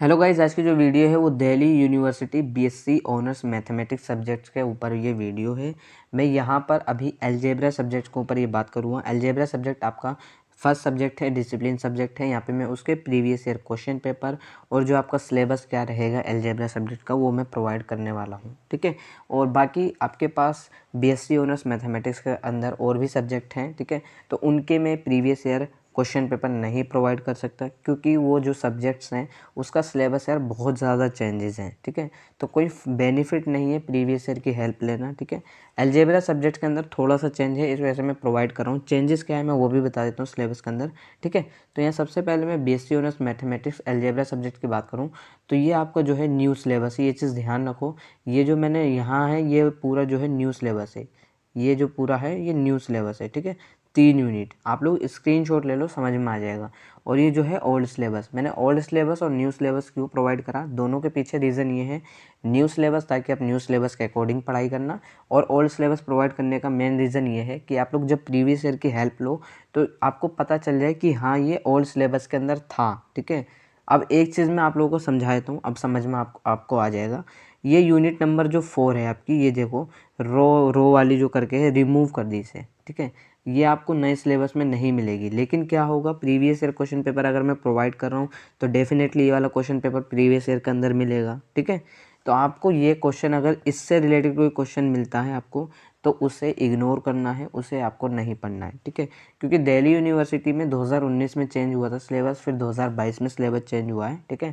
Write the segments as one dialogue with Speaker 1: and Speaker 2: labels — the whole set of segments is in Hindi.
Speaker 1: हेलो गाइस, आज की जो वीडियो है वो Delhi university BSc honours mathematics subjects के ऊपर ये वीडियो है। मैं यहाँ पर अभी अलजेब्रा सब्जेक्ट के ऊपर ये बात करूँगा। अलजेब्रा सब्जेक्ट आपका फर्स्ट सब्जेक्ट है, डिसिप्लिन सब्जेक्ट है। यहाँ पे मैं उसके प्रीवियस ईयर क्वेश्चन पेपर और जो आपका सिलेबस क्या रहेगा अलजेब्रा सब्जेक्ट का वो मैं प्रोवाइड करने वाला हूँ, ठीक है। और बाकी आपके पास बीएससी ऑनर्स मैथमेटिक्स के अंदर और भी सब्जेक्ट हैं, ठीक है। तो उनके मैं प्रीवियस ईयर क्वेश्चन पेपर नहीं प्रोवाइड कर सकता क्योंकि वो जो सब्जेक्ट्स हैं उसका सिलेबस यार बहुत ज़्यादा चेंजेस हैं, ठीक है। तो कोई बेनिफिट नहीं है प्रीवियस ईयर की हेल्प लेना, ठीक है। अलजेब्रा सब्जेक्ट के अंदर थोड़ा सा चेंज है, इस वजह से मैं प्रोवाइड कर रहा हूँ। चेंजेस क्या है मैं वो भी बता देता हूँ सिलेबस के अंदर, ठीक है। तो यहाँ सबसे पहले मैं BSc honours mathematics algebra subject की बात करूँ तो ये आपका जो है न्यू सिलेबस है। ये चीज़ ध्यान रखो, ये जो मैंने यहाँ है ये पूरा जो है न्यू सिलेबस है। ये जो पूरा है ये न्यू सिलेबस है, ठीक है। 3 यूनिट आप लोग स्क्रीनशॉट ले लो, समझ में आ जाएगा। और ये जो है ओल्ड सिलेबस, मैंने ओल्ड सिलेबस और न्यू सिलेबस क्यों प्रोवाइड करा, दोनों के पीछे रीज़न ये है। न्यू सिलेबस ताकि आप न्यू सिलेबस के अकॉर्डिंग पढ़ाई करना, और ओल्ड सिलेबस प्रोवाइड करने का मेन रीज़न ये है कि आप लोग जब प्रीवियस ईयर की हेल्प लो तो आपको पता चल जाए कि हाँ ये ओल्ड सिलेबस के अंदर था, ठीक है। अब एक चीज़ मैं आप लोगों को समझा देता हूँ, अब समझ में आपको आ जाएगा। ये यूनिट नंबर जो 4 है आपकी, ये देखो रो वाली जो करके है रिमूव कर दी इसे, ठीक है। ये आपको नए सिलेबस में नहीं मिलेगी, लेकिन क्या होगा प्रीवियस ईयर क्वेश्चन पेपर अगर मैं प्रोवाइड कर रहा हूँ तो डेफिनेटली ये वाला क्वेश्चन पेपर प्रीवियस ईयर के अंदर मिलेगा, ठीक है। तो आपको ये क्वेश्चन अगर इससे रिलेटेड कोई क्वेश्चन मिलता है आपको तो उसे इग्नोर करना है, उसे आपको नहीं पढ़ना है, ठीक है। क्योंकि दिल्ली यूनिवर्सिटी में 2019 में चेंज हुआ था सिलेबस, फिर 2022 में सिलेबस चेंज हुआ है, ठीक है।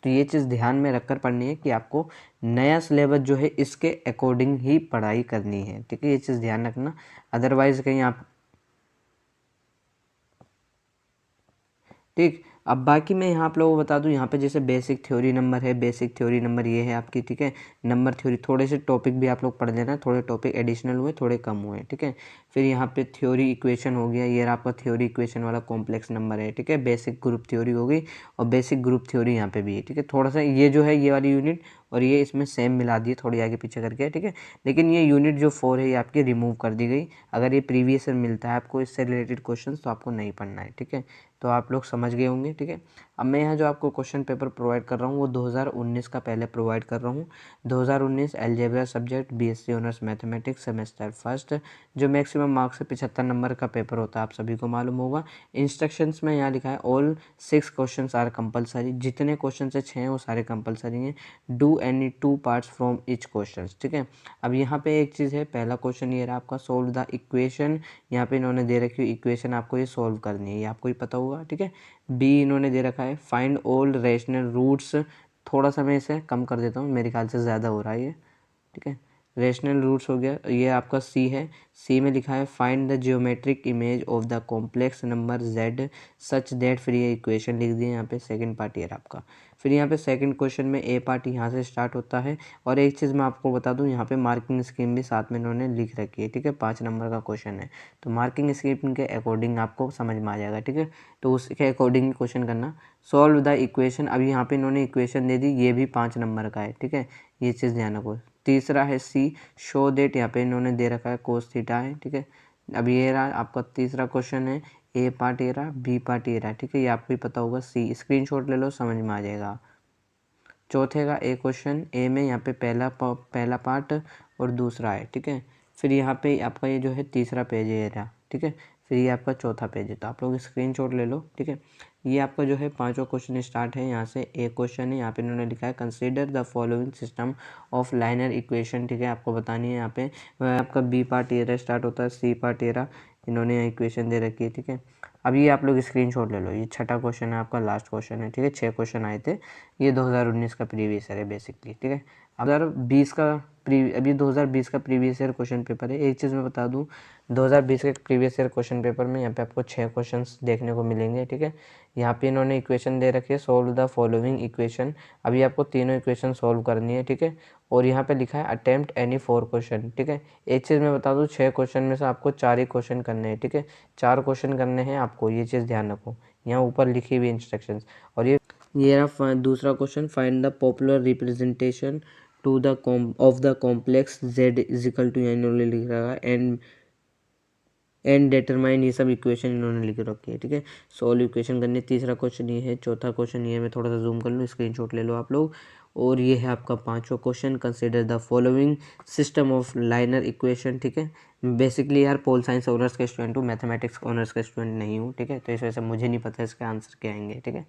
Speaker 1: तो ये चीज़ ध्यान में रखकर पढ़नी है कि आपको नया सिलेबस जो है इसके अकॉर्डिंग ही पढ़ाई करनी है, ठीक है। ये चीज़ ध्यान रखना, अदरवाइज़ कहीं आप, ठीक। अब बाकी मैं यहाँ आप लोगों को बता दूँ, यहाँ पे जैसे बेसिक थ्योरी नंबर है, बेसिक थ्योरी नंबर ये है आपकी, ठीक है। नंबर थ्योरी थोड़े से टॉपिक भी आप लोग पढ़ लेना, थोड़े टॉपिक एडिशनल हुए, थोड़े कम हुए, ठीक है। फिर यहाँ पे थ्योरी इक्वेशन हो गया, ये आपका थ्योरी इक्वेशन वाला कॉम्प्लेक्स नंबर है, ठीक है। बेसिक ग्रुप थ्योरी हो गई और बेसिक ग्रुप थ्योरी यहाँ पे भी है, ठीक है। थोड़ा सा ये जो है ये वाली यूनिट और ये इसमें सेम मिला दिए थोड़ी आगे पीछे करके, ठीक है। लेकिन ये यूनिट जो 4 है ये आपकी रिमूव कर दी गई। अगर ये प्रीवियस ईयर मिलता है आपको इससे रिलेटेड क्वेश्चन तो आपको नहीं पढ़ना है, ठीक है। तो आप लोग समझ गए होंगे, ठीक है। अब मैं यहाँ जो आपको क्वेश्चन पेपर प्रोवाइड कर रहा हूँ वो 2019 का पहले प्रोवाइड कर रहा हूँ। 2019 algebra subject BSc honours mathematics semester first, जो मैक्सिमम मार्क्स से 75 नंबर का पेपर होता है, आप सभी को मालूम होगा। इंस्ट्रक्शंस में यहाँ लिखा है ऑल 6 क्वेश्चन आर कंपलसरी, जितने क्वेश्चन से 6 हैं वो सारे कंपलसरी हैं। Do any 2 parts from each question, ठीक है। अब यहाँ पे एक चीज़ है, पहला क्वेश्चन ये रहा आपका सोल्व द इक्वेशन। यहाँ पे इन्होंने दे रखी है इक्वेशन, आपको ये सोल्व करनी है, ये आपको ही पता होगा, ठीक है। बी इन्होंने दे रखा है फाइंड ऑल रेशनल रूट्स, थोड़ा सा मैं इसे कम कर देता हूँ, मेरे ख्याल से ज़्यादा हो रहा है ये, ठीक है। रेशनल रूट्स हो गया, ये आपका सी है। सी में लिखा है find the geometric image of the complex number Z such that, फिर ये इक्वेशन लिख दिए यहाँ पे, सेकंड पार्ट ये आपका। फिर यहाँ पे सेकंड क्वेश्चन में ए पार्ट यहाँ से स्टार्ट होता है। और एक चीज़ मैं आपको बता दूँ, यहाँ पे मार्किंग स्कीम भी साथ में इन्होंने लिख रखी है, ठीक है। 5 नंबर का क्वेश्चन है तो मार्किंग स्कीम के अकॉर्डिंग आपको समझ में आ जाएगा, ठीक है। तो उसके अकॉर्डिंग क्वेश्चन करना। सॉल्व द इक्वेशन, अब यहाँ पे इन्होंने इक्वेशन दे दी, ये भी 5 नंबर का है, ठीक है। ये चीज़ ध्यान रखो। तीसरा है सी, शो देट, यहाँ पे इन्होंने दे रखा है कोस थीटा है, ठीक है। अब ये रहा आपका तीसरा क्वेश्चन है, ए पार्ट ये रहा, बी पार्ट ये रहा, ठीक है। ये आपको ही पता होगा, सी स्क्रीनशॉट ले लो, समझ में आ जाएगा। चौथे का ए क्वेश्चन, ए में यहाँ पे पहला पार्ट और दूसरा है, ठीक है। फिर यहाँ पे आपका ये जो है तीसरा पेज है ये रहा, ठीक है। फिर ये आपका चौथा पेज है, तो आप लोग स्क्रीनशॉट ले लो, ठीक है। ये आपका जो है पांचों क्वेश्चन स्टार्ट है यहाँ से। एक क्वेश्चन है यहाँ पे इन्होंने लिखा है consider the following system of liner equation, ठीक है, आपको बतानी है यहाँ पे। आपका बी पार्ट ये रहा स्टार्ट होता है, सी पार्ट ये रहा, इन्होंने यहाँ इक्वेशन दे रखी है, ठीक है। अब ये आप लोग स्क्रीनशॉट ले लो, ये छठा क्वेश्चन है आपका, लास्ट क्वेश्चन है, ठीक है। 6 क्वेश्चन आए थे, ये 2019 का प्रीवियस ईयर है बेसिकली, ठीक है। अब 2020 का अभी 2020 का प्रीवियस ईयर क्वेश्चन पेपर है। एक चीज़ मैं बता दूं, 2020 के प्रीवियस ईयर क्वेश्चन पेपर में यहाँ पे आपको 6 क्वेश्चंस देखने को मिलेंगे, ठीक है। यहाँ पे इन्होंने इक्वेशन दे रखी है सोल्व द फॉलोइंग इक्वेशन, अभी आपको तीनों इक्वेशन सोल्व करनी है, ठीक है। और यहाँ पे लिखा है अटेम्प्ट एनी 4 क्वेश्चन, ठीक है। एक चीज़ मैं बता दूँ, 6 क्वेश्चन में से आपको 4 ही क्वेश्चन करने हैं, ठीक है। 4 क्वेश्चन करने हैं आपको, ये चीज़ ध्यान रखो, यहाँ ऊपर लिखी हुई इंस्ट्रक्शंस। और ये रहा दूसरा question, find the popular representation to the of the complex Z is equal to, इन्होंने लिख रहा है एंड डिटरमाइन, ये सब इक्वेशन इन्होंने लिख रखी है, ठीक है। सोल्व इक्वेशन करनी, तीसरा क्वेश्चन ये है। चौथा क्वेश्चन ये है, मैं थोड़ा सा जूम कर लूँ, स्क्रीनशॉट ले लो आप लोग। और ये है आपका पांचवा question, consider the following system of liner equation, ठीक है। बेसिकली यार पोल साइंस ऑनर्स के स्टूडेंट हूँ, मैथमेटिक्स ऑनर्स के स्टूडेंट नहीं हूँ, ठीक है। तो इस वजह से मुझे नहीं पता इसके आंसर क्या आएंगे, ठीक है।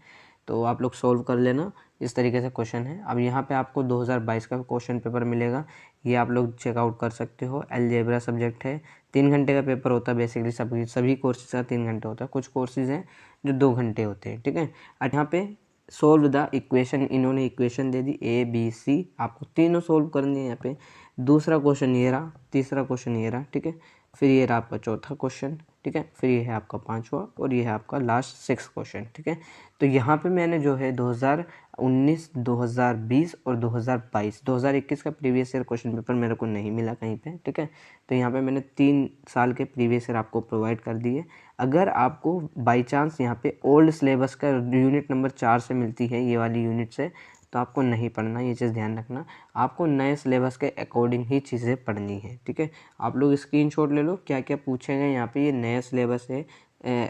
Speaker 1: तो आप लोग सोल्व कर लेना, इस तरीके से क्वेश्चन है। अब यहाँ पे आपको 2022 का क्वेश्चन पेपर मिलेगा, ये आप लोग चेकआउट कर सकते हो। अलजेब्रा सब्जेक्ट है, 3 घंटे का पेपर होता है। बेसिकली सभी कोर्सेज का 3 घंटे होता है, कुछ कोर्सेज हैं जो 2 घंटे होते हैं, ठीक है। और यहाँ पे सोल्व द इक्वेशन, इन्होंने equation they the A B C, आपको तीनों सोल्व करनी है यहाँ पे। दूसरा क्वेश्चन ये रहा, तीसरा क्वेश्चन ये रहा, ठीक है। फिर ये रहा आपका चौथा क्वेश्चन, ठीक है। फिर ये है आपका पांचवा, और ये है आपका लास्ट 6 क्वेश्चन, ठीक है। तो यहाँ पे मैंने जो है 2019, 2020 और 2022, 2021 का प्रीवियस ईयर क्वेश्चन पेपर मेरे को नहीं मिला कहीं पे, ठीक है। तो यहाँ पे मैंने 3 साल के प्रीवियस ईयर आपको प्रोवाइड कर दिए। अगर आपको बाई चांस यहाँ पे ओल्ड सिलेबस का यूनिट नंबर 4 से मिलती है, ये वाली यूनिट से, तो आपको नहीं पढ़ना, ये चीज़ ध्यान रखना। आपको नए सिलेबस के अकॉर्डिंग ही चीज़ें पढ़नी है, ठीक है। आप लोग स्क्रीनशॉट ले लो, क्या क्या पूछे गए यहाँ पे। ये नया सिलेबस है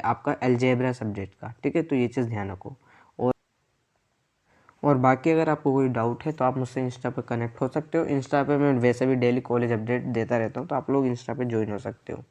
Speaker 1: आपका अलजेब्रा सब्जेक्ट का, ठीक है। तो ये चीज़ ध्यान रखो। और बाकी अगर आपको कोई डाउट है तो आप मुझसे इंस्टा पे कनेक्ट हो सकते हो। इंस्टा पे मैं वैसे भी डेली कॉलेज अपडेट देता रहता हूँ, तो आप लोग इंस्टा पे ज्वाइन हो सकते हो।